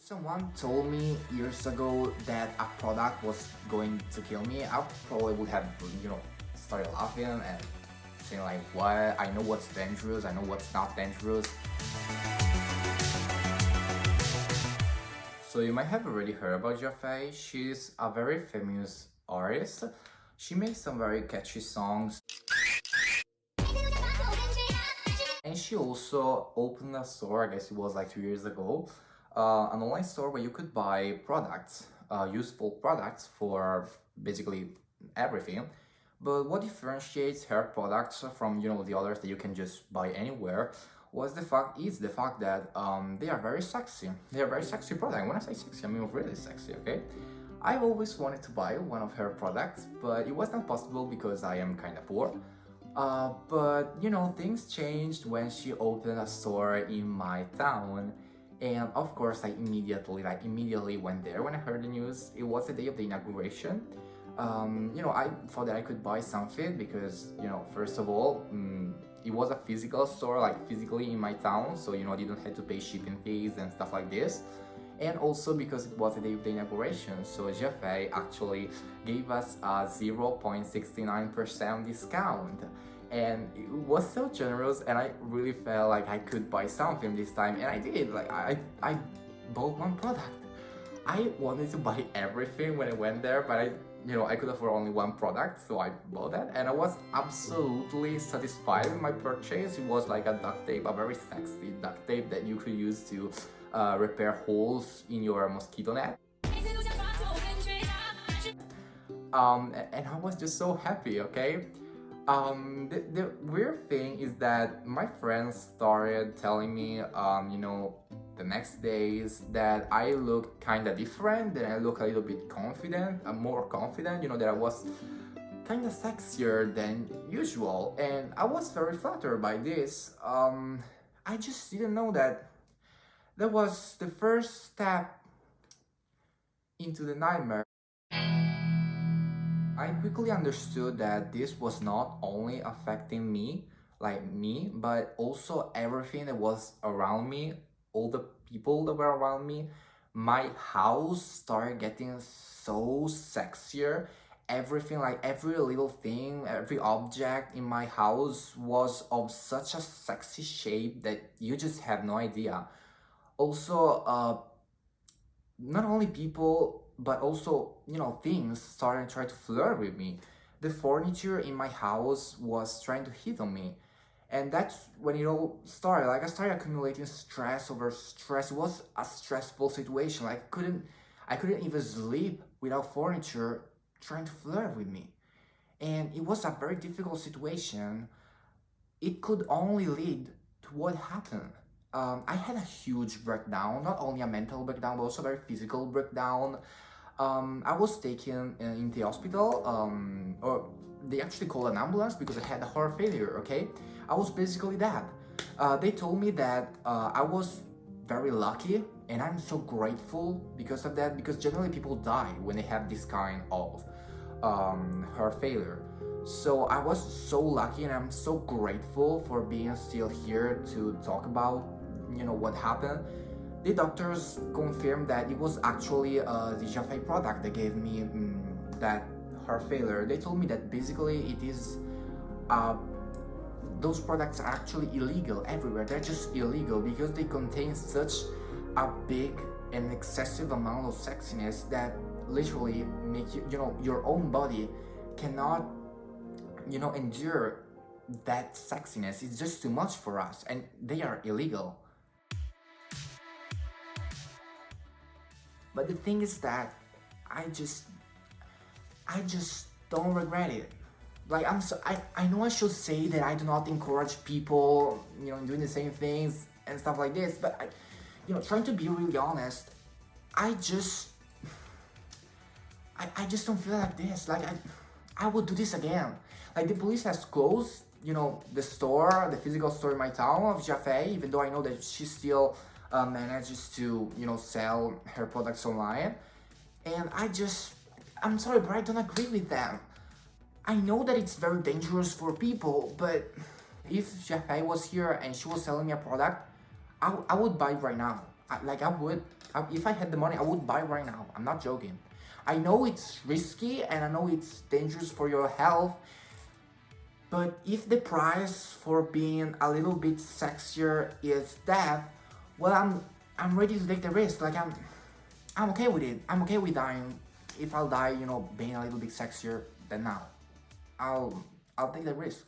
someone told me years ago that a product was going to kill me, I probably would have, started laughing and saying like, what? I know what's dangerous, I know what's not dangerous. So you might have already heard about Jiafei. She's a very famous artist. She makes some very catchy songs. And she also opened a store, I guess it was like 2 years ago, an online store where you could buy products, useful products for basically everything. But what differentiates her products from the others that you can just buy anywhere was the fact that they are very sexy. They are very sexy products. When I say sexy, I mean really sexy. Okay. I've always wanted to buy one of her products, but it was not possible because I am kind of poor. But things changed when she opened a store in my town, and of course I immediately went there when I heard the news. It was the day of the inauguration. I thought that I could buy something because first of all, it was a physical store, like physically in my town, so I didn't have to pay shipping fees and stuff like this. And also because it was the day of the inauguration, so Jiafei actually gave us a 0.69% discount. And it was so generous, and I really felt like I could buy something this time, and I did. Like I bought one product. I wanted to buy everything when I went there, but I could afford only one product, so I bought that, and I was absolutely satisfied with my purchase. It was like a duct tape, a very sexy duct tape that you could use to repair holes in your mosquito net. And I was just so happy, okay? The weird thing is that my friends started telling me, the next days that I looked kind of different, that I look a little bit confident, more confident, that I was kind of sexier than usual. And I was very flattered by this. I just didn't know that was the first step into the nightmare. I quickly understood that this was not only affecting me, but also everything that was around me, all the people that were around me. My house started getting so sexier. Everything, like every little thing, every object in my house was of such a sexy shape that you just have no idea. Also, not only people, but also, things started trying to flirt with me. The furniture in my house was trying to hit on me. And that's when it all started. Like I started accumulating stress over stress. It was a stressful situation. Like I couldn't even sleep without furniture trying to flirt with me. And it was a very difficult situation. It could only lead to what happened. I had a huge breakdown, not only a mental breakdown, but also a very physical breakdown. I was taken in the hospital, or they actually called an ambulance because I had a heart failure, okay? I was basically that. They told me that I was very lucky, and I'm so grateful because of that, because generally people die when they have this kind of heart failure. So I was so lucky, and I'm so grateful for being still here to talk about what happened. The doctors confirmed that it was actually the Jiafei product that gave me that heart failure. They told me that basically it is those products are actually illegal everywhere. They're just illegal because they contain such a big and excessive amount of sexiness that literally make your own body cannot endure that sexiness. It's just too much for us, and they are illegal. But the thing is that I just don't regret it. Like I know I should say that I do not encourage people, doing the same things and stuff like this, but trying to be really honest, I just don't feel like this. Like I would do this again. Like the police has closed, the store, the physical store in my town of Jiafei, even though I know that she still manages to, sell her products online. And I'm sorry, but I don't agree with them. I know that it's very dangerous for people, but if Jiafei was here and she was selling me a product, I would buy it right now. like I would, if I had the money, I would buy right now. I'm not joking. I know it's risky and I know it's dangerous for your health, but if the price for being a little bit sexier is that, well, I'm ready to take the risk. Like I'm okay with it. I'm okay with dying. If I'll die, being a little bit sexier than now, I'll I'll take the risk.